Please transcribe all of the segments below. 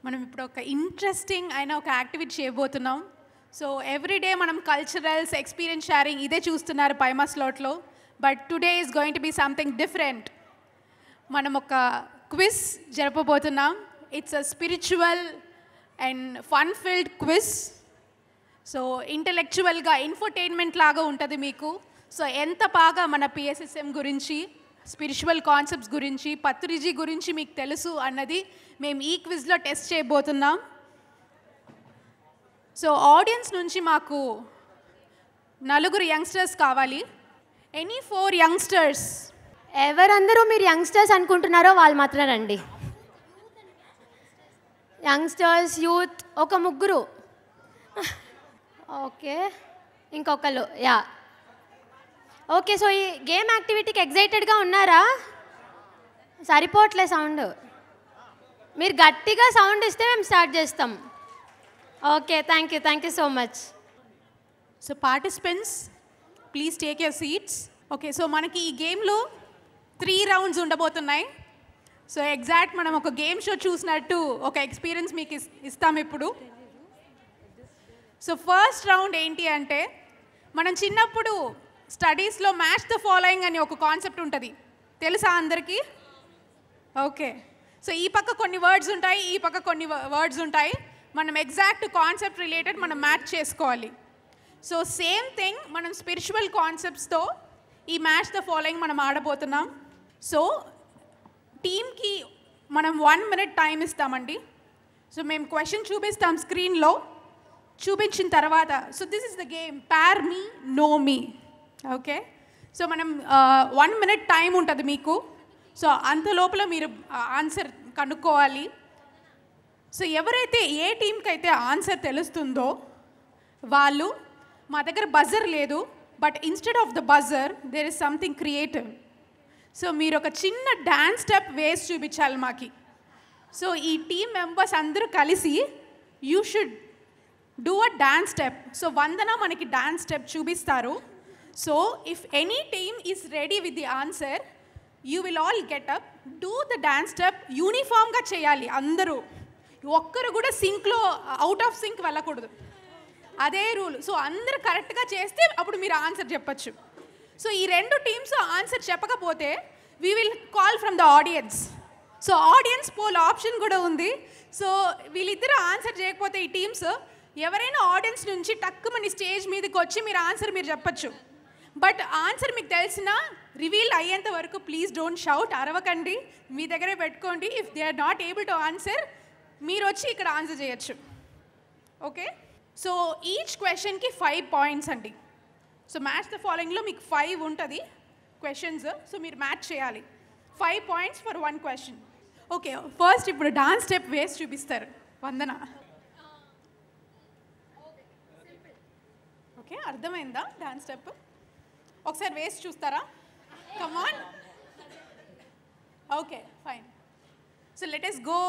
మనం ఇప్పుడు ఒక ఇంట్రెస్టింగ్ అయిన ఒక యాక్టివిటీ చేయబోతున్నాం. సో ఎవ్రీడే మనం కల్చరల్స్ ఎక్స్పీరియన్స్ షేరింగ్ ఇదే చూస్తున్నారు పైమా స్లాట్లో. But today is going to be something different. మనం ఒక క్విజ్ జరపబోతున్నాం. It's a spiritual and fun filled quiz. So ఇంటలెక్చువల్గా ఇన్ఫర్టైన్మెంట్ లాగా ఉంటుంది మీకు. సో ఎంత బాగా మన పిఎస్ఎస్ఎం గురించి, స్పిరిచువల్ కాన్సెప్ట్స్ గురించి, పత్రిజీ గురించి మీకు తెలుసు అన్నది మేము ఈ క్విజ్లో టెస్ట్ చేయబోతున్నాం. సో ఆడియన్స్ నుంచి మాకు 4 యంగ్స్టర్స్ కావాలి. Any 4 youngsters. ఎవరందరూ మీరు యంగ్స్టర్స్ అనుకుంటున్నారో వాళ్ళు మాత్రం రండి. యంగ్స్టర్స్, యూత్ ఒక 3. ఓకే, ఇంకొకరు. Yeah, okay. సో ఈ గేమ్ యాక్టివిటీకి ఎగ్జైటెడ్గా ఉన్నారా? సరిపోవట్లే సౌండ్. మీరు గట్టిగా సౌండ్ ఇస్తే మేము స్టార్ట్ చేస్తాం. Okay, thank you so much. So participants please take your seats. Okay, so మనకి ఈ గేమ్లో 3 రౌండ్స్ ఉండబోతున్నాయి. సో ఎగ్జాక్ట్ మనం ఒక గేమ్ షో చూసినట్టు ఒక ఎక్స్పీరియన్స్ మీకు ఇస్తాం ఇప్పుడు. సో ఫస్ట్ రౌండ్ ఏంటి అంటే, మనం చిన్నప్పుడు స్టడీస్లో మ్యాచ్ ద ఫాలోయింగ్ అని ఒక కాన్సెప్ట్ ఉంటుంది, తెలుసా అందరికీ? ఓకే, సో ఈ పక్క కొన్ని వర్డ్స్ ఉంటాయి, ఈ పక్క కొన్ని వర్డ్స్ ఉంటాయి. మనం ఎగ్జాక్ట్ కాన్సెప్ట్ రిలేటెడ్ మనం మ్యాచ్ చేసుకోవాలి. సో సేమ్ థింగ్ మనం స్పిరిచువల్ కాన్సెప్ట్స్తో ఈ మ్యాచ్ ద ఫాలోయింగ్ మనం ఆడబోతున్నాం. సో టీమ్కి మనం 1 minute టైం ఇస్తామండి. సో మేము క్వశ్చన్ చూపిస్తాం స్క్రీన్లో. చూపించిన తర్వాత, so this is the game pair me know me. Okay, so మనం 1 minute టైం ఉంటుంది మీకు. సో అంత లోపల మీరు ఆన్సర్ కనుక్కోవాలి. సో ఎవరైతే ఏ టీంకి అయితే ఆన్సర్ తెలుస్తుందో వాళ్ళు, మా దగ్గర బజర్ లేదు, but instead of the buzzer there is something creative. So మీరు ఒక చిన్న డ్యాన్స్ స్టెప్ వేసి చూపించాలి మాకి. సో ఈ టీమ్ మెంబర్స్ అందరూ కలిసి you should do a dance step. So Vandana మనకి డాన్స్ స్టెప్ చూపిస్తారు. So if any team is ready with the answer, you will all get up, do the dance step. యూనిఫామ్గా చేయాలి అందరూ, ఒక్కరు కూడా సింక్లో అవుట్ ఆఫ్ సింక్ వెళ్ళకూడదు, అదే రూల్. సో అందరూ కరెక్ట్గా చేస్తే అప్పుడు మీరు ఆన్సర్ చెప్పచ్చు. సో ఈ 2 టీమ్స్ ఆన్సర్ చెప్పకపోతే we will call from the audience. So audience poll option కూడా ఉంది. సో వీళ్ళిద్దరూ ఆన్సర్ చేయకపోతే ఈ టీమ్స్, ఎవరైనా ఆడియన్స్ నుంచి టక్కుమని స్టేజ్ మీదకి వచ్చి మీరు ఆన్సర్ మీరు చెప్పచ్చు. బట్ ఆన్సర్ మీకు తెలిసిన రివీల్ అయ్యేంత వరకు ప్లీజ్ డోంట్ షౌట్, అరవకండి, మీ దగ్గరే పెట్టుకోండి. If they are not able to answer, మీరు వచ్చి ఇక్కడ ఆన్సర్ చేయొచ్చు. ఓకే, సో ఈచ్ క్వశ్చన్కి 5 పాయింట్స్ అండి. సో మ్యాచ్ ద ఫాలోయింగ్లో మీకు 5 ఉంటుంది క్వశ్చన్స్. సో మీరు మ్యాచ్ చేయాలి. 5 points for 1 question. Okay, first ఇప్పుడు డాన్స్ స్టెప్ వేసి చూపిస్తారు వందన. ఓకే, అర్థమైందా డాన్స్ స్టెప్? ఒకసారి వేసి చూస్తారా? Come on. Okay, fine. So let us go.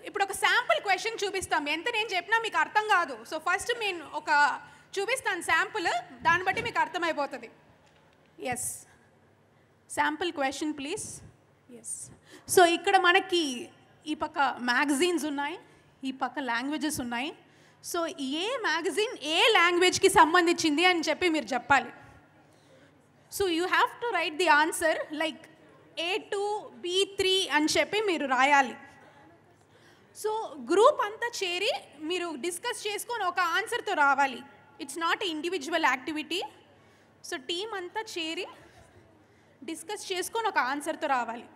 ఇప్పుడు ఒక శాంపుల్ క్వశ్చన్ చూపిస్తాం. ఎంత నేను చెప్పినా మీకు అర్థం కాదు. సో ఫస్ట్ నేను ఒక చూపిస్తాను శాంపుల్, దాన్ని బట్టి మీకు అర్థమైపోతుంది. Yes, sample question please. Yes, so ఇక్కడ మనకి ఈ పక్క మ్యాగజైన్స్ ఉన్నాయి, ఈ పక్క లాంగ్వేజెస్ ఉన్నాయి. సో ఏ మ్యాగజైన్ ఏ లాంగ్వేజ్కి సంబంధించింది అని చెప్పి మీరు చెప్పాలి. So you have to right the answer like A2 B3 అని చెప్పి మీరు రాయాలి. సో గ్రూప్ అంతా చేరి మీరు డిస్కస్ చేసుకొని ఒక ఆన్సర్తో రావాలి. It's not a individual activity. So team అంతా చేరి డిస్కస్ చేసుకొని ఒక ఆన్సర్తో రావాలి.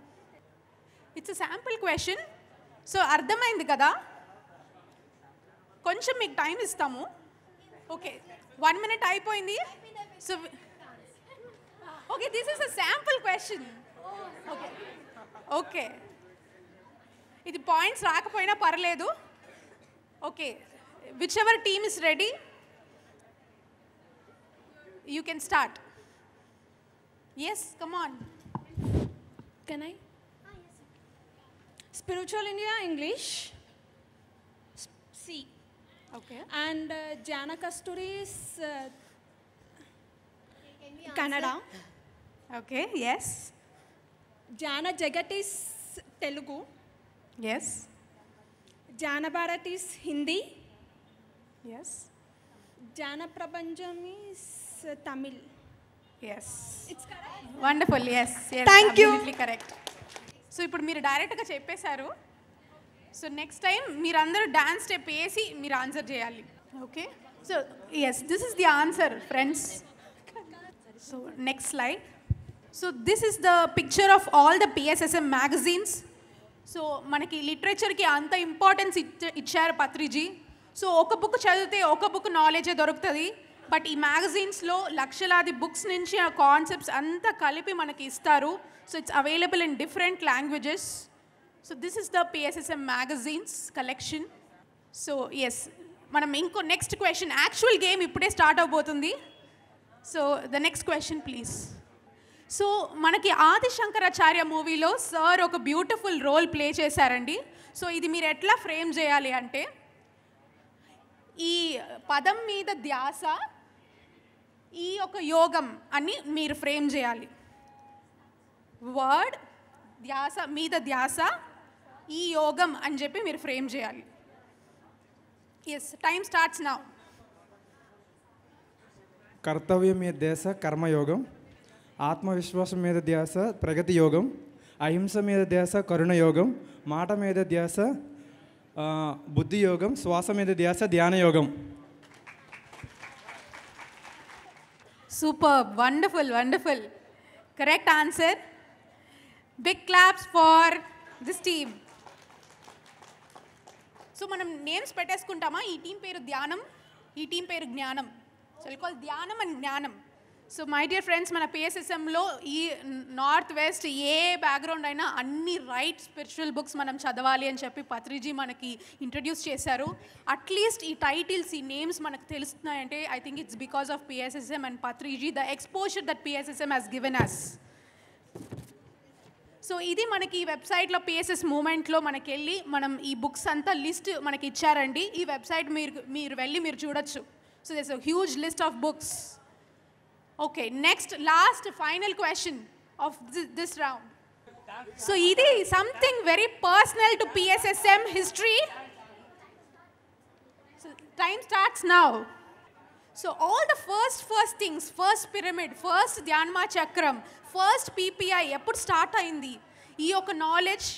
It's a sample question. So అర్థమైంది కదా? కొంచెం మీకు టైం ఇస్తాము. ఓకే, 1 minute అయిపోయింది. So okay, this is a sample question. Okay okay, ఇది పాయింట్స్ రాకపోయినా పర్లేదు. Okay, which ever team is ready, you can start. Yes, come on. Can I? Spiritual India, English. C. Okay. And Jana Kasturi's Kannada. Okay, yes. Jana Jagat is Telugu. Yes. Jana Bharat is Hindi. Yes. Jana Prapancham is Tamil. Yes. It's correct. Wonderful yes Thank you. Absolutely correct. So ఇప్పుడు మీరు డైరెక్ట్గా చెప్పేశారు. So next time మీరందరూ dance step వేసి మీరు answer చేయాలి. Okay, so yes this is the answer friends. So next slide. So this is the picture of all the PSSM magazines. So మనకి లిటరేచర్కి అంత ఇంపార్టెన్స్ ఇచ్చారు పత్రిజీ. సో ఒక బుక్ చదివితే ఒక బుక్ నాలెడ్జే దొరుకుతుంది, బట్ ఈ మ్యాగజైన్స్లో లక్షలాది బుక్స్ నుంచి ఆ కాన్సెప్ట్స్ అంతా కలిపి మనకి ఇస్తారు. So it's available in different languages. So this is the PSSM magazines collection. So yes, మనం ఇంకో నెక్స్ట్ క్వశ్చన్, యాక్చువల్ గేమ్ ఇప్పుడే స్టార్ట్ అవబోతుంది. So the next question please. So మనకి ఆది శంకరాచార్య మూవీలో సార్ ఒక బ్యూటిఫుల్ రోల్ ప్లే చేశారండి. సో ఇది మీరు ఎట్లా ఫ్రేమ్ చేయాలి అంటే, ఈ పదం మీద ధ్యాస, ఈ ఒక యోగం అని మీరు ఫ్రేమ్ చేయాలి. వర్డ్ ధ్యాస మీద ధ్యాస, ఈ యోగం అని చెప్పి మీరు ఫ్రేమ్ చేయాలి. Yes, time starts now. కర్తవ్యం మీద ధ్యాస కర్మయోగం, ఆత్మవిశ్వాసం మీద ధ్యాస ప్రగతి యోగం, అహింస మీద ధ్యాస కరుణ యోగం, మాట మీద ధ్యాస బుద్ధి యోగం, శ్వాస మీద ధ్యాస ధ్యాన యోగం. Super, wonderful wonderful, correct answer. Big claps for this team. So మనం నేమ్స్ పెట్టేసుకుంటామా? ఈ టీం పేరు ధ్యానం, ఈ టీం పేరు Gnanam. So call Dhyanam and Gnanam. So my dear friends, మన పిఎస్ఎస్ఎంలో ఈ నార్త్ వెస్ట్ ఏ బ్యాక్గ్రౌండ్ అయినా అన్ని రైట్ స్పిరిచువల్ బుక్స్ మనం చదవాలి అని చెప్పి పత్రిజీ మనకి ఇంట్రడ్యూస్ చేశారు. అట్లీస్ట్ ఈ టైటిల్స్, ఈ నేమ్స్ మనకు తెలుస్తున్నాయంటే I think it's because of PSSM and Patriji, the exposure that PSSM has given us. So ఇది మనకి ఈ వెబ్సైట్లో పిఎస్ఎస్ మూమెంట్లో మనకి వెళ్ళి మనం ఈ బుక్స్ అంతా లిస్ట్ మనకి ఇచ్చారండి. ఈ వెబ్సైట్ మీరు వెళ్ళి మీరు చూడొచ్చు. So this a huge list of books. Okay, next last final question of this round. So ఇది something very personal to PSSM history. So time starts now. So all the first things, first pyramid, first ధ్యాన్మా చక్రం, first PPI ఎప్పుడు start అయింది, ఈ యొక్క knowledge.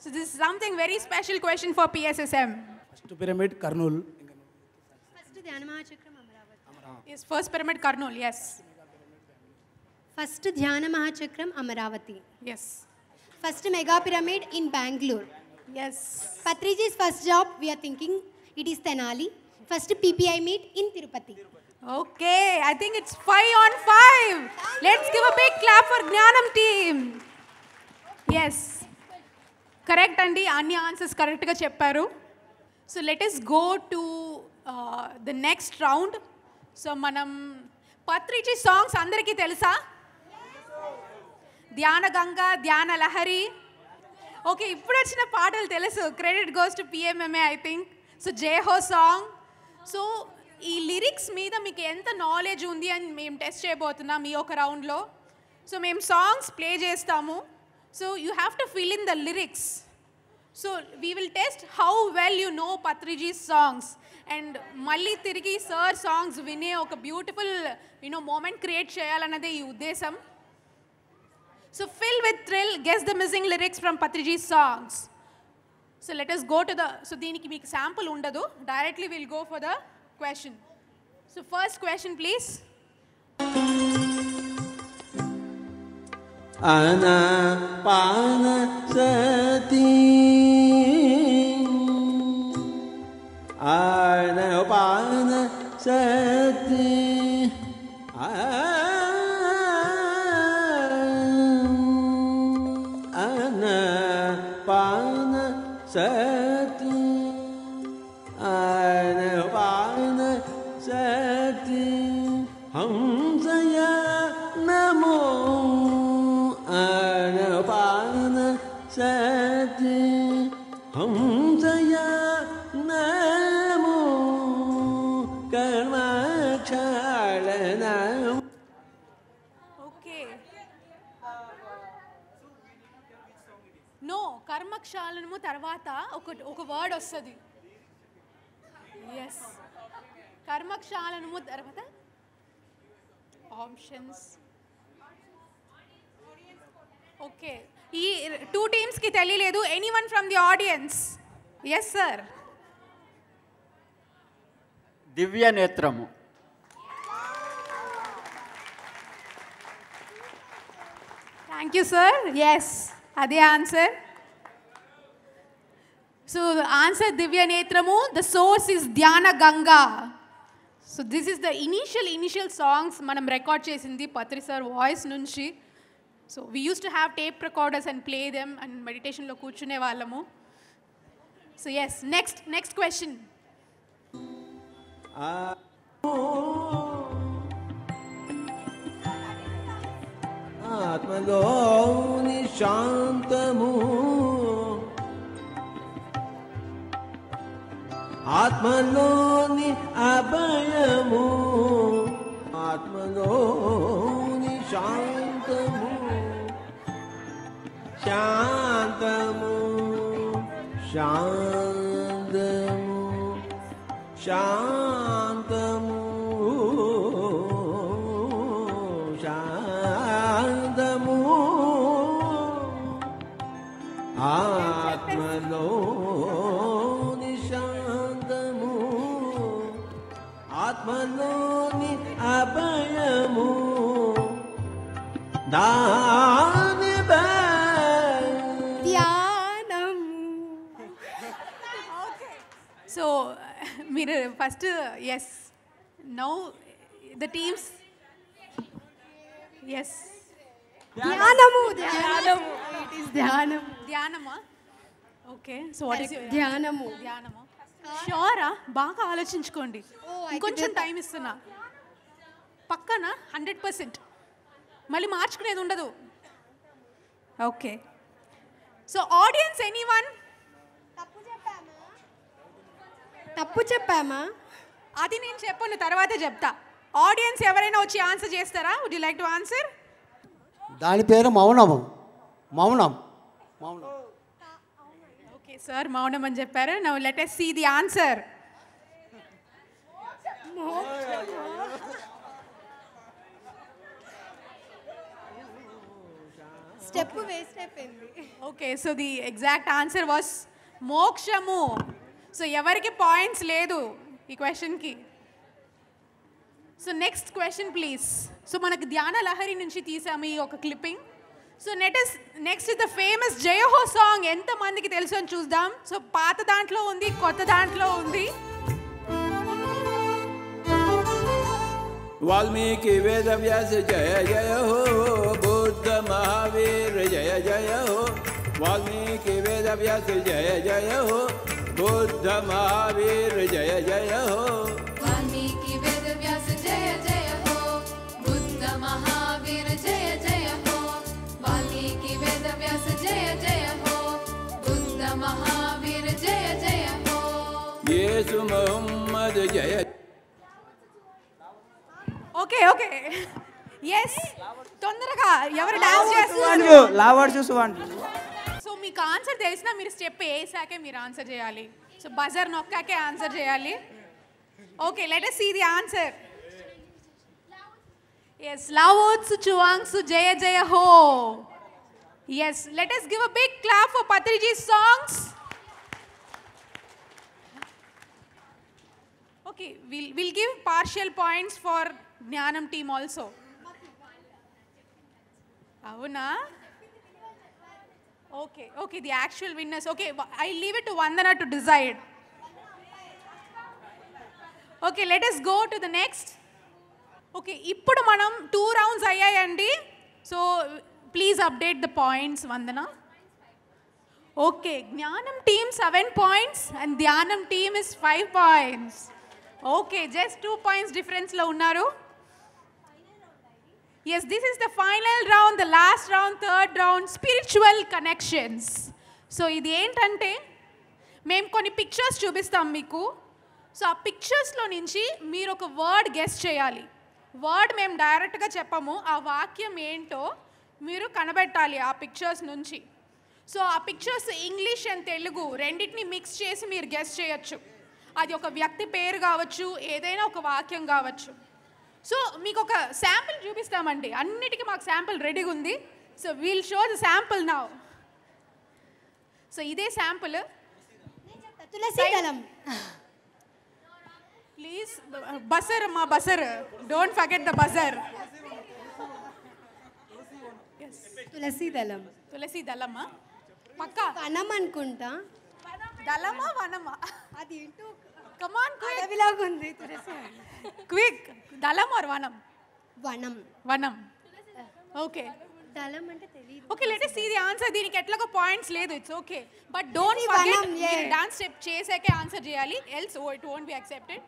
So this is something very special question for PSSM. First pyramid Kurnool. First Dhyana Mahachakram Amaravati. Yes, first pyramid Karnool, yes. First Dhyana Mahachakram Amaravati. Yes. First mega pyramid in Bengaluru. Yes. Patriji's first job, we are thinking it is Tenali. First PPI meet in Tirupati. Okay, I think it's 5 on 5. Let's give a big clap for Gnanam team. Yes. Correct andi, anni answers correct ga chepparu. So let us go to the next round. So manam Patriji songs andariki telusa? ధ్యాన గంగా, ధ్యాన Lahari. Okay, ఇప్పుడు వచ్చిన పాటలు తెలుసు. Credit goes to PMMA I think. So Jai Ho song. So ఈ lyrics మీద మీకు ఎంత నాలెడ్జ్ ఉంది అని మేము టెస్ట్ చేయబోతున్నాం ఈ ఒక రౌండ్లో. సో మేము సాంగ్స్ ప్లే చేస్తాము. So you have to fill in the lyrics. So we will test how well you know Patriji songs. And మళ్ళీ తిరిగి సార్ సాంగ్స్ వినే ఒక బ్యూటిఫుల్ మూమెంట్ క్రియేట్ చేయాలన్నదే ఈ ఉద్దేశం. So fill with thrill, guess the missing lyrics from Patriji's songs. So let us go to the, so deeniki meeku sample undadu, directly we'll go for the question. So first question please. Ana pana sati, ana pana sati, sati anapana sati hamsaya namo anapana sati hamsaya namo karma chalanam. Okay. No, కర్మక్షాళనము తర్వాత ఒక word వస్తుంది. Yes, కర్మక్షాళనము తర్వాత options. Okay, ఈ 2 టీమ్స్కి తెలియలేదు. Anyone from the audience? Yes sir. Divya Netramu. Thank you sir. Yes, అదే answer. So answer Divya Netramu. The source is Dhyana Ganga. So this is the initial songs మనం record చేసింది పత్రి సార్ వాయిస్ నుంచి. So we use to have tape recorders and play them and మెడిటేషన్లో కూర్చునే వాళ్ళము. So yes, next question. ఆత్మలోని శాంతము, ఆత్మలోని అభయము, ఆత్మలోని శాంతము, శాంతము, శాంతము, శాంతము, శాంతము, ఆత్మలోని శాంతము, ఆత్మలోని అభయము, దాని సో మీరు first yes, now the teams. Yes, ధ్యానమా? Okay, so what is your ధ్యానమా? షూరా? బాగా ఆలోచించుకోండి, ఇంకొంచెం టైం ఇస్తున్నా. పక్కన 100%, మళ్ళీ మార్చుకునేది ఉండదు. Okay, so audience anyone? తప్పు చెప్పామా? అది నేను చెప్పను, తర్వాతే చెప్తా. ఆడియన్స్ ఎవరైనా వచ్చి ఆన్సర్ చేస్తారా? Would you like to answer? దాని పేరు మౌనము. మౌనం. మౌనం. ఓకే సార్, మౌనం అని చెప్పారు. Now let us see the answer. Step waste అయిపోయింది. Okay, so the exact answer was మోక్షము. సో ఎవరికి పాయింట్స్ లేదు ఈ క్వశ్చన్కి. So next question please. So మనకు ధ్యాన లహరి నుంచి తీసాము ఈ ఒక clipping. So next is the famous Jai Ho song. ఎంతమందికి తెలుసు అని చూద్దాం. సో పాత దాంట్లో ఉంది, కొత్త దాంట్లో ఉంది. वाल्मीकि वेद व्यास जय जय हो, बुद्ध महावीर जय जय हो, वाल्मीकि वेद व्यास जय जय हो, बुद्ध महावीर जय जय हो, वाल्मीकि वेद व्यास जय जय हो, बुद्ध महावीर जय जय हो, वाल्मीकि वेद व्यास जय जय हो, बुद्ध महावीर जय जय हो, यीशु मोहम्मद जय. ఓకే ఓకే, ఎస్, తొందరగా ఎవరు డాన్స్ చేస్తున్నారు? సో మీకు ఆన్సర్ తెలిసినా మీరు స్టెప్ వేసాకే మీరు ఆన్సర్ చేయాలి. సో బజర్ నొక్కాకే ఆన్సర్ చేయాలి. Okay, let us see the answer. Yes, Lavotsu Chuangsu Jaya Jaya Ho. Yes, let us give a big clap for Patriji's songs. Okay, we'll give partial points for Jnanam team also. Avuna? Okay, the actual winners. Okay, I'll leave it to Vandana to decide. Okay, let us go to the next. Okay, ఇప్పుడు మనం 2 rounds అయ్యాయండి. So please update the points Vandana. Okay, Jnanam team 7 points and Dhyanam team is 5 points. Okay, just 2 points డిఫరెన్స్లో ఉన్నారు. Yes, this is the final round, the last round, third round, spiritual connections. So ఇది ఏంటంటే మేము కొన్ని pictures చూపిస్తాం మీకు. So ఆ పిక్చర్స్లో నుంచి మీరు ఒక వర్డ్ గెస్ చేయాలి. వర్డ్ మేము డైరెక్ట్గా చెప్పము, ఆ వాక్యం ఏంటో మీరు కనబెట్టాలి ఆ పిక్చర్స్ నుంచి. సో ఆ పిక్చర్స్ ఇంగ్లీష్ అండ్ తెలుగు రెండింటిని మిక్స్ చేసి మీరు గెస్ చేయొచ్చు. అది ఒక వ్యక్తి పేరు కావచ్చు, ఏదైనా ఒక వాక్యం కావచ్చు. సో మీకు ఒక శాంపిల్ చూపిస్తామండి, అన్నిటికీ మాకు శాంపిల్ రెడీగా ఉంది. So we'll show the sample now. So ఇదే శాంపుల్. తులసి దళం. ప్లీజ్ బజర్ అమ్మా, buzzer, don't forget the buzzer. తులసి దళం. తులసి దళమా? పక్కా వనం అనుకుంటా. దళమా వనమా? అది ఏంటో కమాన్ అడవిలాగా ఉంది. తులసి క్విక్. దళం ఆర్ వనం? వనం. వనం. ఓకే. దళం అంటే తెలియదు. Okay, let us see the answer. దీనికి ఎట్లాగో పాయింట్స్ లేదు, it's okay. But don't forget మీరు డాన్స్ స్టెప్ చేసాకే ఆన్సర్ చేయాలి, else it won't be accepted.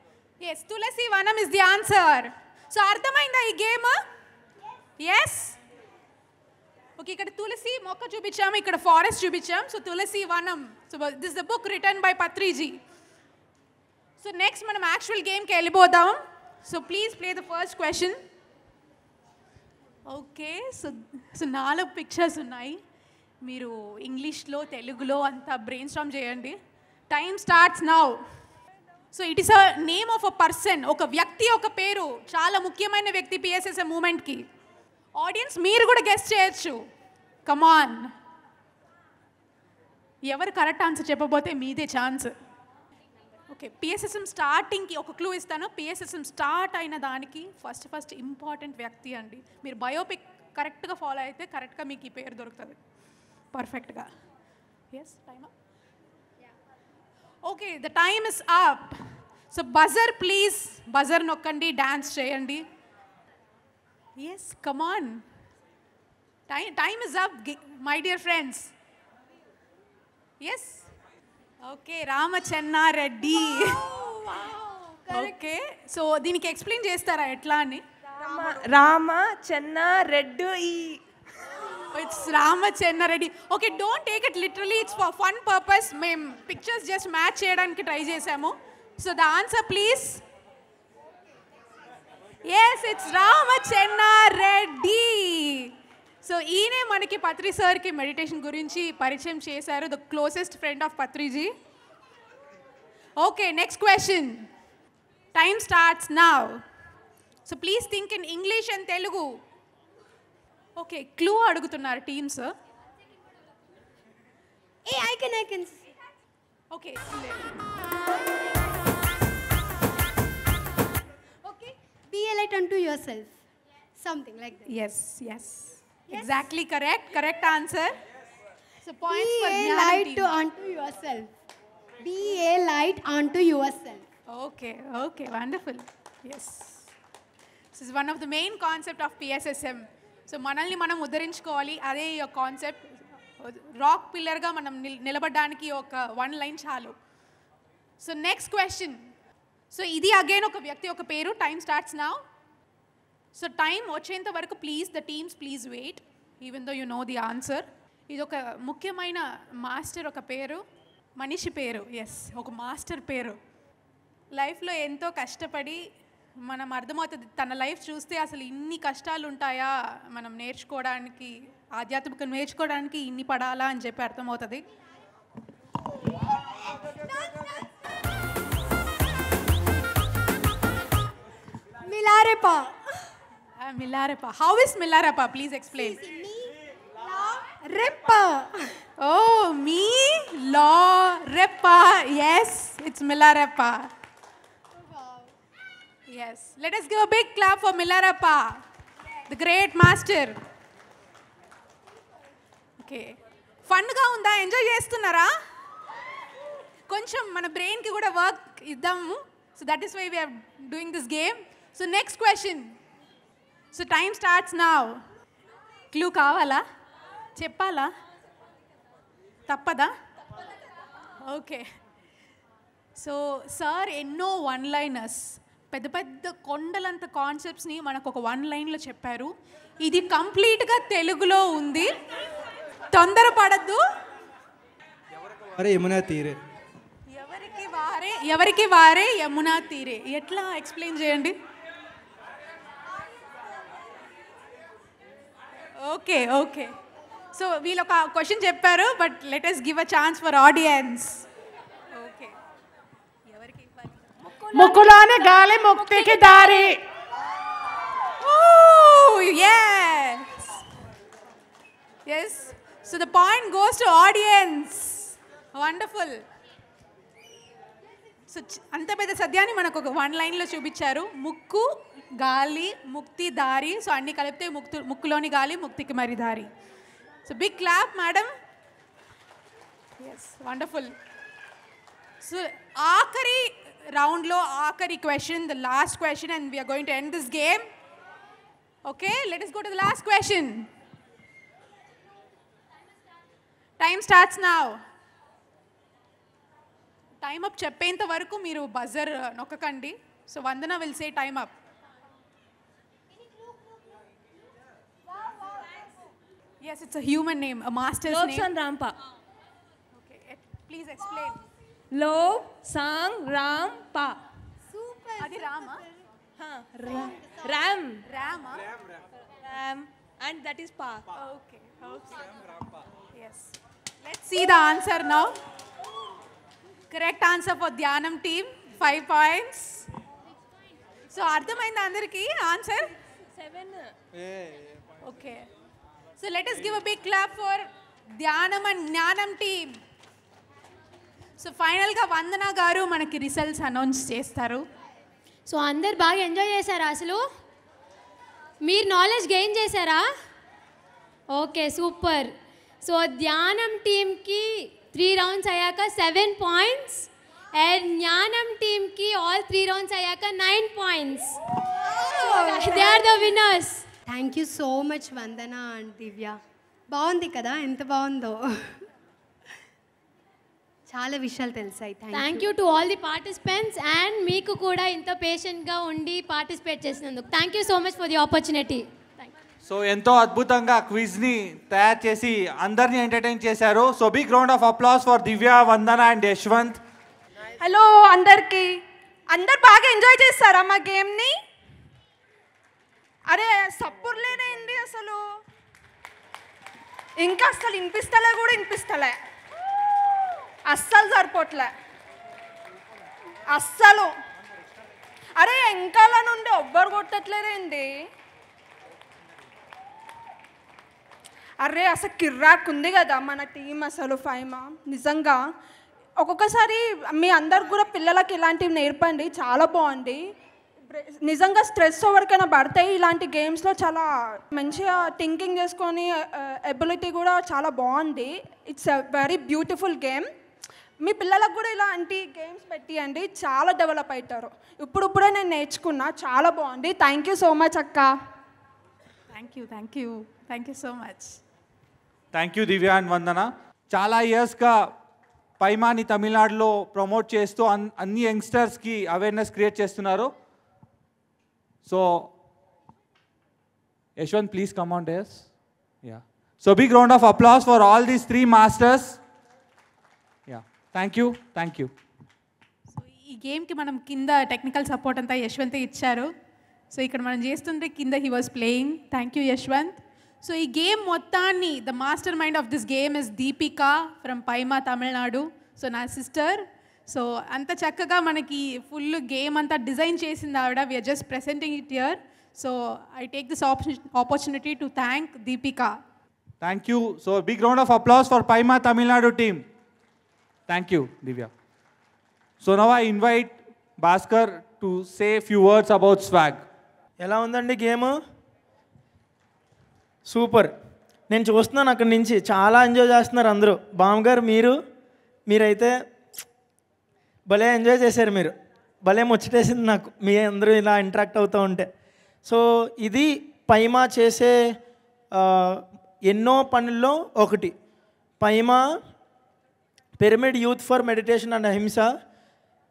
yes, తులసి వనం ఇస్ ది ఆన్సర్. సో అర్థమైందా ఈ గేమ్? ఎస్. ఓకే, ఇక్కడ తులసి మొక్క చూపించాము, ఇక్కడ ఫారెస్ట్ చూపించాం. సో తులసి వనం. So this the book written by Patriji. So next మనం యాక్చువల్ గేమ్కి వెళ్ళిపోదాం. So please play the first question. Okay, so 4 pictures ఉన్నాయి. మీరు ఇంగ్లీష్లో తెలుగులో అంతా బ్రెయిన్ స్టార్మ్ చేయండి. Time starts now. So it is a name of a person. ఒక వ్యక్తి, ఒక పేరు, చాలా ముఖ్యమైన వ్యక్తి పిఎస్ఎస్ఎం మూమెంట్కి. ఆడియన్స్ మీరు కూడా గెస్ట్ చేయొచ్చు. కమాన్. ఎవరు కరెక్ట్ ఆన్సర్ చెప్పబోతే మీదే ఛాన్స్. ఓకే, పిఎస్ఎస్ఎం స్టార్టింగ్కి ఒక క్లూ ఇస్తాను. పిఎస్ఎస్ఎం స్టార్ట్ అయిన దానికి ఫస్ట్ ఇంపార్టెంట్ వ్యక్తి అండి. మీరు బయోపిక్ కరెక్ట్గా ఫాలో అయితే కరెక్ట్గా మీకు ఈ పేరు దొరుకుతుంది పర్ఫెక్ట్గా. Yes, time up. Okay, the time is up. So buzzer please, buzzer నొక్కండి, డాన్స్ చేయండి. Yes, come on. Time is up my dear friends. Yes. Okay, Ramachennareddy. Okay, so దీనికి ఎక్స్ప్లెయిన్ చేస్తారా ఎట్లా అని? Ramachennareddy. It's Ramachennareddy. Okay, don't take it literally, it's for fun purpose. మేము pictures just match చేయడానికి try చేసాము. So the answer please. Yes, it's Ramachennareddy. So ఈయనే మనకి పత్రి సార్కి మెడిటేషన్ గురించి పరిచయం చేశారు, the closest friend of Patriji. Okay, next question. Time starts now. So please think in English and Telugu. Okay, clue అడుగుతున్నారు teams. I can. Okay, okay, be a light unto yourself, something like that. yes, exactly correct answer. So points for Be a Jnana light team. unto yourself. Be a light unto yourself. Okay, wonderful. Yes, this is one of the main concept of PSSM. So మనల్ని మనం ఉద్ధరించుకోవాలి, అదే ఈ concept. Rock పిల్లర్గా మనం నిలబడడానికి ఒక 1 line చాలు. So next question. So ఇది again ఒక వ్యక్తి, ఒక పేరు. Time starts now. So time వచ్చేంత వరకు please the teams please wait, even though you know the answer. ఇది ఒక ముఖ్యమైన మాస్టర్, ఒక పేరు, మనిషి పేరు. ఎస్, ఒక మాస్టర్ పేరు. లైఫ్లో ఎంతో కష్టపడి మనం అర్థమవుతుంది, తన లైఫ్ చూస్తే అసలు ఇన్ని కష్టాలు ఉంటాయా మనం నేర్చుకోవడానికి, ఆధ్యాత్మిక నేర్చుకోవడానికి ఇన్ని పడాలా అని చెప్పి అర్థమవుతుంది. Milarepa. Milarepa. How is Milarepa? Please explain. Repa. Oh, Milarepa. Yes, it's Milarepa. Yes. Let us give a big clap for Milarepa, the great master. Okay. Fun ga unda? Enjoy చేస్తున్నారా? కొంచెం మన బ్రెయిన్కి కూడా వర్క్ ఇద్దాము. So that is why we are doing this game. So next question. So time starts now. Clue కావాలా? చెప్పాలా? తప్పదా? Okay. So sir ఎన్నో 1-liners, పెద్ద పెద్ద కొండలంత కాన్సెప్ట్స్ని మనకు ఒక 1 లైన్లో చెప్పారు. ఇది కంప్లీట్గా తెలుగులో ఉంది, తొందరపడద్దు. అరే యమునా తీరే. ఎవరికి వారే యమునా తీరే. ఎట్లా ఎక్స్ప్లెయిన్ చేయండి. ఓకే. సో వీళ్ళు ఒక క్వశ్చన్ చెప్పారు, but let us give a chance for audience. Okay, ఎవరికి ఇవ్వాలి? ముక్కులోని గాలి ముక్తికి దారి. Yes. Yes. So the point goes to audience. Wonderful. So అంత పెద్ద సద్యాన్ని మనకు ఒక 1 లైన్లో చూపించారు. ముక్కు, గాలి, ముక్తి, దారి. సో అన్ని కలిపితే ముక్కులోని గాలి, ముక్తికి మరి దారి. So big clap madam. Yes, wonderful. So ఆఖరి రౌండ్లో ఆఖరి question, the last question, and we're going to end this game. Okay, let us go to the last question. Time starts now. Time up చెప్పేంత వరకు మీరు buzzer నొక్కకండి. So Vandana will say time up. Yes, it's a human name, a master's name. Lobsang Rampa. Okay, please explain. Lobsang Rampa. Super. Adi Rama? Ram. Rama? Ram. And that is Pa. Okay. Yes. Let's see the answer now. Correct answer for Dhyanam team, 5 points. So అర్థమైందా అందరికి answer? 7. Okay. So let us give a big clap for Dhyanam and Jnanam team. So ఫైనల్గా వందన గారు మనకి results announce చేస్తారు. So అందరు బాగా enjoy చేశారా? అసలు మీరు నాలెడ్జ్ గెయిన్ చేశారా? Okay, super. సో ధ్యానం టీమ్కి 3 రౌండ్స్ అయ్యాక 7 పాయింట్స్ అండ్ జ్ఞానం టీమ్కి ఆల్ 3 రౌండ్స్ అయ్యాక 9 points. They are the winners. Thank you so much Vandana and Divya. బాగుంది కదా, ఎంత బాగుందో. చాలా విషయాలు తెలిసాయి. Thank you to all the participants and మీకు కూడా ఇంత పేషెంట్గా ఉండి పార్టిసిపేట్ చేసినందుకు thank you so much for the opportunity. So ఎంతో అద్భుతంగా క్విజ్ని తయారు చేసి అందరినీ ఎంటర్టైన్ చేశారు. So big round of applause for Divya, Vandana and Yashwant. Hello అందరికి. అందరు బాగా ఎంజాయ్ చేస్తారా మా గేమ్ని? అరే సప్పుర్లేనేంది అసలు, ఇంకా అసలు వినిపిస్తలే అస్సలు సరిపోట్లే అస్సలు. అరే ఎంకాల నుండి ఎవ్వరు కొట్టట్లేదేంటి? అరే అసలు కిర్రాక్ ఉంది కదా మన టీం అసలు. ఫైమా నిజంగా ఒక్కొక్కసారి మీ అందరికి కూడా పిల్లలకి ఇలాంటివి నేర్పండి, చాలా బాగుంది. నిజంగా స్ట్రెస్ ఎవరికైనా పడతాయి ఇలాంటి గేమ్స్లో. చాలా మంచిగా థింకింగ్ చేసుకొని ఎబిలిటీ కూడా చాలా బాగుంది. It's a very beautiful game. మీ పిల్లలకు కూడా ఇలాంటి గేమ్స్ పెట్టియండి, చాలా డెవలప్ అవుతారు. ఇప్పుడే నేను నేర్చుకున్నా, చాలా బాగుంది. థ్యాంక్ యూ సో మచ్ అక్క. Thank you so much. Thank you Divya and Vandana. చాలా ఇయర్స్గా పైమాని తమిళనాడులో ప్రమోట్ చేస్తూ అన్ని యంగ్స్టర్స్కి అవేర్నెస్ క్రియేట్ చేస్తున్నారు. So Yashwant please come on dais. Yeah, so big round of applause for all these 3 masters. Yeah, thank you. So ఈ గేమ్కి మనం కింద టెక్నికల్ సపోర్ట్ అంతా యశ్వంతే ఇచ్చారు. సో ఇక్కడ మనం చేస్తుంటే కింద he was playing. Thank you Yashwanth. So ఈ గేమ్ మొత్తాన్ని the master mind of this game is Deepika from Paima Tamil Nadu. So నా సిస్టర్. సో అంత చక్కగా మనకి ఫుల్ గేమ్ అంతా డిజైన్ చేసింది ఆవిడ. We are just presenting it here. So I take this opportunity to thank Deepika. Thank you. So big round of applause for Paima Tamil Nadu team. Thank you Divya. So now I invite Bhaskar to say few words about swag. ఎలా ఉందండి game? Super. నేను చూస్తున్నాను అక్కడి నుంచి, చాలా enjoy చేస్తున్నారు అందరూ. బామ్మగారు మీరైతే భలే ఎంజాయ్ చేశారు. మీరు భలే ముచ్చటేసింది నాకు మీ అందరూ ఇలా ఇంటరాక్ట్ అవుతూ ఉంటే. సో ఇది పైమా చేసే ఎన్నో పనుల్లో ఒకటి. PYMA Pyramid Youth for Meditation and Ahimsa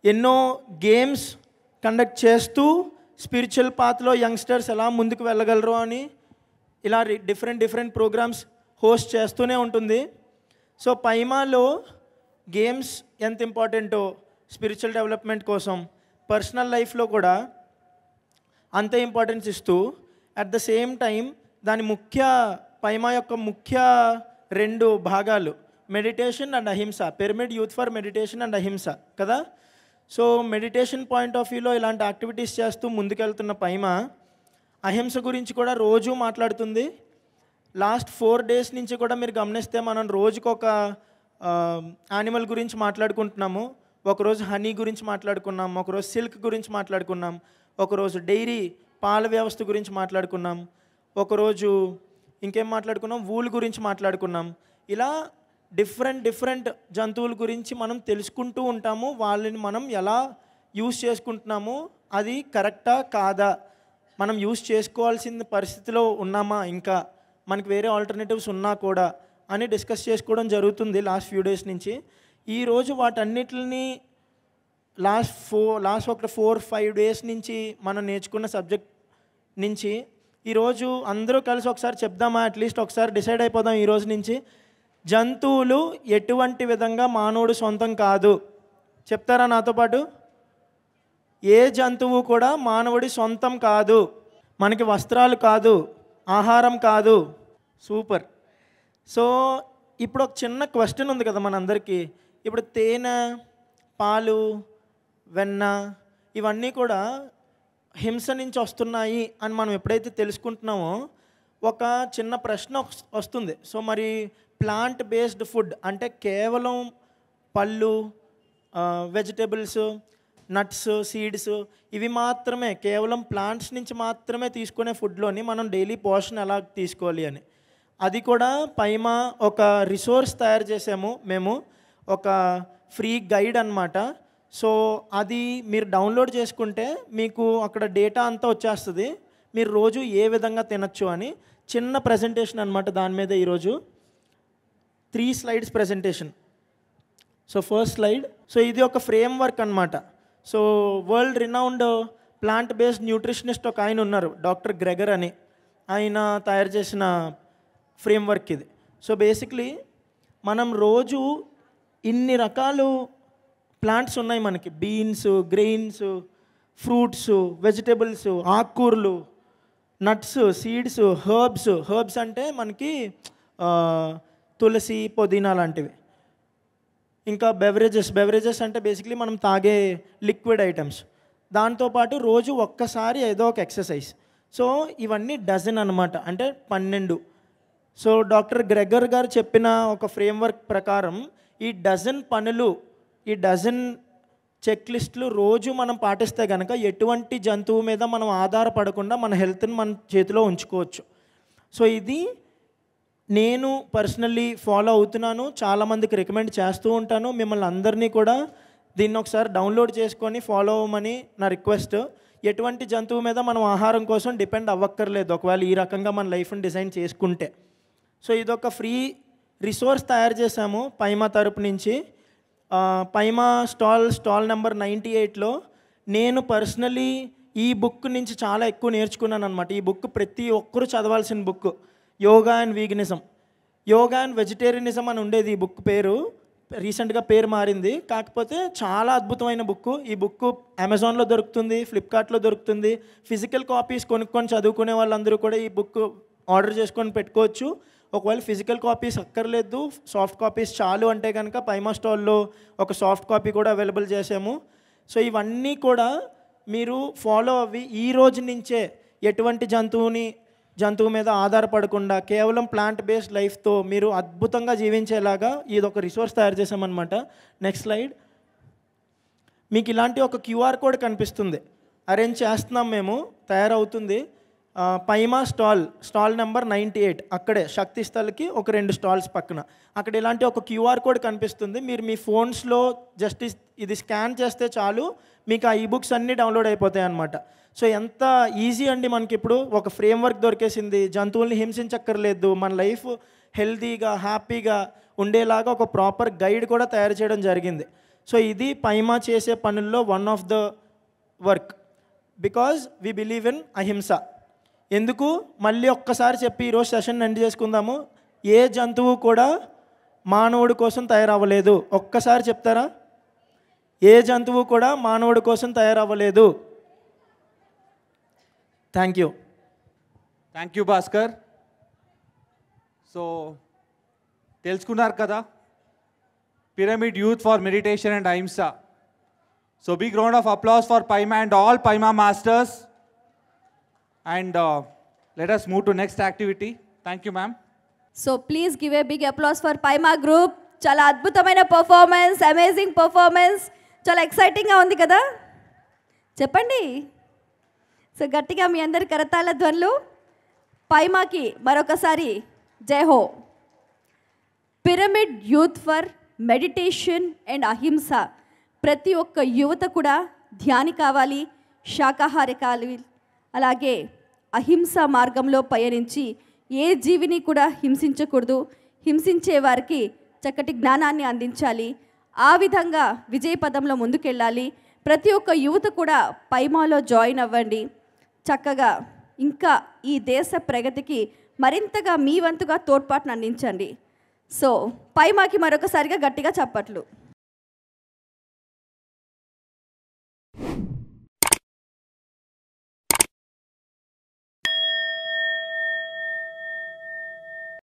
ఎన్నో గేమ్స్ కండక్ట్ చేస్తూ స్పిరిచువల్ పాత్లో యంగ్స్టర్స్ ఎలా ముందుకు వెళ్ళగలరు అని ఇలా డిఫరెంట్ ప్రోగ్రామ్స్ హోస్ట్ చేస్తూనే ఉంటుంది. సో పైమాలో గేమ్స్ ఎంత ఇంపార్టెంటో స్పిరిచువల్ డెవలప్మెంట్ కోసం పర్సనల్ లైఫ్లో కూడా అంతే ఇంపార్టెన్స్ ఇస్తూ అట్ ద సేమ్ టైం దాని పైమా యొక్క ముఖ్య 2 భాగాలు, మెడిటేషన్ అండ్ అహింస. Pyramid Youth for Meditation and అహింస కదా. సో మెడిటేషన్ పాయింట్ ఆఫ్ వ్యూలో ఇలాంటి యాక్టివిటీస్ చేస్తూ ముందుకెళ్తున్న పైమ అహింస గురించి కూడా రోజు మాట్లాడుతుంది. లాస్ట్ 4 days నుంచి కూడా మీరు గమనిస్తే మనం రోజుకొక యానిమల్ గురించి మాట్లాడుకుంటున్నాము. ఒకరోజు హనీ గురించి మాట్లాడుకున్నాం, ఒకరోజు సిల్క్ గురించి మాట్లాడుకున్నాం, ఒకరోజు డైరీ పాల వ్యవస్థ గురించి మాట్లాడుకున్నాం, ఒకరోజు ఇంకేం మాట్లాడుకున్నాం, వూల్ గురించి మాట్లాడుకున్నాం. ఇలా డిఫరెంట్ జంతువుల గురించి మనం తెలుసుకుంటూ ఉంటాము. వాళ్ళని మనం ఎలా యూస్ చేసుకుంటున్నాము, అది కరెక్టా కాదా, మనం యూస్ చేసుకోవాల్సిన పరిస్థితిలో ఉన్నామా, ఇంకా మనకి వేరే ఆల్టర్నేటివ్స్ ఉన్నా కూడా అని డిస్కస్ చేసుకోవడం జరుగుతుంది లాస్ట్ ఫ్యూ డేస్ నుంచి. ఈరోజు వాటన్నిటిని లాస్ట్ ఒక 4-5 days నుంచి మనం నేర్చుకున్న సబ్జెక్ట్ నుంచి ఈరోజు అందరూ కలిసి ఒకసారి చెప్దామా, అట్లీస్ట్ ఒకసారి డిసైడ్ అయిపోదాం ఈరోజు నుంచి. జంతువులు ఎటువంటి విధంగా మానవుడు సొంతం కాదు. చెప్తారా నాతో పాటు? ఏ జంతువు కూడా మానవుడి సొంతం కాదు. మనకి వస్త్రాలు కాదు, ఆహారం కాదు. సూపర్. సో ఇప్పుడు ఒక చిన్న క్వశ్చన్ ఉంది కదా మనందరికీ. ఇప్పుడు తేనె, పాలు, వెన్న ఇవన్నీ కూడా హింస నుంచి వస్తున్నాయి అని మనం ఎప్పుడైతే తెలుసుకుంటున్నామో ఒక చిన్న ప్రశ్న వస్తుంది. సో మరి ప్లాంట్ బేస్డ్ ఫుడ్ అంటే కేవలం పళ్ళు, వెజిటేబుల్స్, నట్స్, సీడ్స్ ఇవి మాత్రమే, కేవలం ప్లాంట్స్ నుంచి మాత్రమే తీసుకునే ఫుడ్లోని మనం డైలీ పోషణ ఎలా తీసుకోవాలి అని, అది కూడా పైమ ఒక రిసోర్స్ తయారు చేసాము మేము, ఒక ఫ్రీ గైడ్ అన్నమాట. సో అది మీరు డౌన్లోడ్ చేసుకుంటే మీకు అక్కడ డేటా అంతా వచ్చేస్తుంది, మీరు రోజు ఏ విధంగా తినచ్చు అని. చిన్న ప్రజెంటేషన్ అనమాట దాని మీద ఈరోజు. 3 slides presentation. So first slide. So ఇది ఒక ఫ్రేమ్ వర్క్ అనమాట. So world renowned plant based nutritionist ఒక ఆయన ఉన్నారు, డాక్టర్ గ్రెగర్ అని. ఆయన తయారు చేసిన ఫ్రేమ్ వర్క్ ఇది. సో బేసిక్లీ మనం రోజు ఇన్ని రకాలు ప్లాంట్స్ ఉన్నాయి మనకి. బీన్స్, గ్రెయిన్స్, ఫ్రూట్స్, వెజిటేబుల్స్, ఆకుకూరలు, నట్స్, సీడ్స్, హర్బ్స్ అంటే మనకి తులసి, పుదీనా లాంటివి. ఇంకా బెవరేజెస్ అంటే బేసిక్లీ మనం తాగే లిక్విడ్ ఐటమ్స్. దాంతోపాటు రోజు ఒక్కసారి ఏదో ఒక ఎక్సర్సైజ్. సో ఇవన్నీ డజన్ అనమాట, అంటే 12. సో డాక్టర్ గ్రెగర్ గారు చెప్పిన ఒక ఫ్రేమ్వర్క్ ప్రకారం ఈ డజన్ పనులు, ఈ డజన్ చెక్ లిస్టులు రోజు మనం పాటిస్తే కనుక ఎటువంటి జంతువు మీద మనం ఆధారపడకుండా మన హెల్త్ని మన చేతిలో ఉంచుకోవచ్చు. సో ఇది నేను పర్సనల్లీ ఫాలో అవుతున్నాను, చాలామందికి రికమెండ్ చేస్తూ ఉంటాను. మిమ్మల్ని అందరినీ కూడా దీన్ని ఒకసారి డౌన్లోడ్ చేసుకొని ఫాలో అవ్వమని నా రిక్వెస్ట్. ఎటువంటి జంతువు మీద మనం ఆహారం కోసం డిపెండ్ అవ్వక్కర్లేదు ఒకవేళ ఈ రకంగా మన లైఫ్ని డిజైన్ చేసుకుంటే. సో ఇదొక ఫ్రీ రిసోర్స్ తయారు చేశాము పైమా తరపు నుంచి. పైమా స్టాల్ నెంబర్ 98లో నేను పర్సనలీ ఈ బుక్ నుంచి చాలా ఎక్కువ నేర్చుకున్నాను అనమాట. ఈ బుక్ ప్రతి ఒక్కరూ చదవాల్సిన book. Yoga and veganism, yoga and vegetarianism అని ఉండేది ఈ బుక్ పేరు. రీసెంట్గా పేరు మారింది, కాకపోతే చాలా అద్భుతమైన బుక్. ఈ బుక్ అమెజాన్లో దొరుకుతుంది, ఫ్లిప్కార్ట్లో దొరుకుతుంది. ఫిజికల్ కాపీస్ కొనుక్కొని చదువుకునే వాళ్ళందరూ కూడా ఈ బుక్ ఆర్డర్ చేసుకొని పెట్టుకోవచ్చు. ఒకవేళ ఫిజికల్ కాపీస్ అక్కర్లేదు, సాఫ్ట్ కాపీస్ చాలు అంటే కనుక పైమా స్టాల్లో ఒక సాఫ్ట్ కాపీ కూడా అవైలబుల్ చేసాము. సో ఇవన్నీ కూడా మీరు ఫాలో అవ్వి ఈ రోజు నుంచే ఎటువంటి జంతువు మీద ఆధారపడకుండా కేవలం ప్లాంట్ బేస్డ్ లైఫ్తో మీరు అద్భుతంగా జీవించేలాగా ఇది ఒక రిసోర్స్ తయారు చేసామన్నమాట. Next slide. మీకు ఇలాంటి ఒక QR కోడ్ కనిపిస్తుంది, అరేంజ్ చేస్తున్నాం మేము, తయారవుతుంది. పైమా స్టాల్ నెంబర్ 98 అక్కడే శక్తి స్థల్కి ఒక 2 స్టాల్స్ పక్కన అక్కడ ఇలాంటి ఒక QR కోడ్ కనిపిస్తుంది. మీరు మీ ఫోన్స్లో జస్ట్ ఇది స్కాన్ చేస్తే చాలు, మీకు ఆ ఈబుక్స్ అన్నీ డౌన్లోడ్ అయిపోతాయి అన్నమాట. సో ఎంత ఈజీ అండి, మనకి ఇప్పుడు ఒక ఫ్రేమ్వర్క్ దొరికేసింది, జంతువుల్ని హింసించక్కర్లేదు, మన లైఫ్ హెల్తీగా హ్యాపీగా ఉండేలాగా ఒక ప్రాపర్ గైడ్ కూడా తయారు చేయడం జరిగింది. సో ఇది పైమా చేసే పనుల్లో one of the work, because we believe in ahimsa. ఎందుకు మళ్ళీ ఒక్కసారి చెప్పి ఈరోజు సెషన్ ఎండ్ చేసుకుందాము. ఏ జంతువు కూడా మానవుడి కోసం తయారవ్వలేదు. ఒక్కసారి చెప్తారా? ఏ జంతువు కూడా మానవుడి కోసం తయారవ్వలేదు. Thank you. Thank you Bhaskar. So తెలుసుకున్నారు కదా, Pyramid Youth for Meditation and Ahimsa. So big round of applause for PYMA and all PYMA masters. And let us move to next activity. Thank you, ma'am. So please give a big applause for Paima group. చాలా అద్భుతమైన performance, amazing performance, చాలా ఎక్సైటింగ్గా ఉంది కదా, చెప్పండి. So గట్టిగా మీ అందరి కరతాళ ధ్వనులు. పైమాకి మరొకసారి జై హో. Pyramid Youth for Meditation and అహింస. ప్రతి ఒక్క యువత కూడా ధ్యాని కావాలి, శాకాహారి కావాలి, అలాగే అహింస మార్గంలో పయనించి ఏ జీవిని కూడా హింసించకూడదు, హింసించే వారికి చక్కటి జ్ఞానాన్ని అందించాలి, ఆ విధంగా విజయపదంలో ముందుకెళ్ళాలి. ప్రతి ఒక్క యువత కూడా పైమాలో జాయిన్ అవ్వండి. చక్కగా ఇంకా ఈ దేశ ప్రగతికి మరింతగా మీ వంతుగా తోడ్పాటును అందించండి. సో పైమాకి మరొకసారిగా గట్టిగా చప్పట్లు.